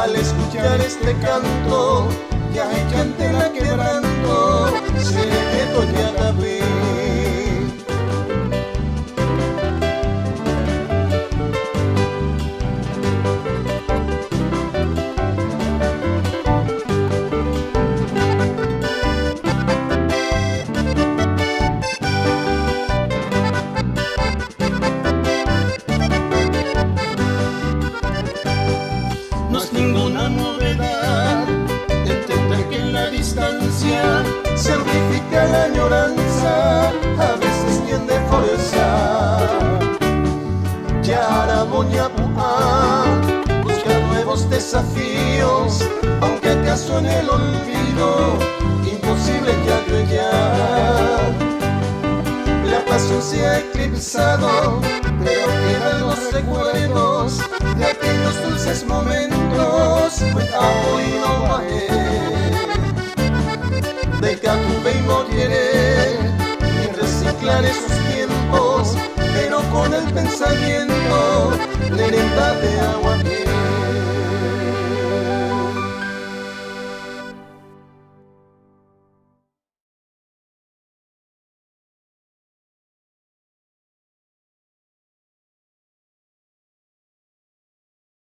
al escuchar este canto, ya que ante la quebranto, sé que te acabé. No es ninguna novedad entender que en la distancia se amplifica la añoranza, a veces tiende fuerza. Yaraboñapuá busca nuevos desafíos, aunque acaso en el olvido imposible ya. La pasión se ha eclipsado, pero quedan los recuerdos de aquellos dulces momentos. Amo y no bajé de Catupe y moriré, y reciclar esos tiempos, pero con el pensamiento de heredad de agua.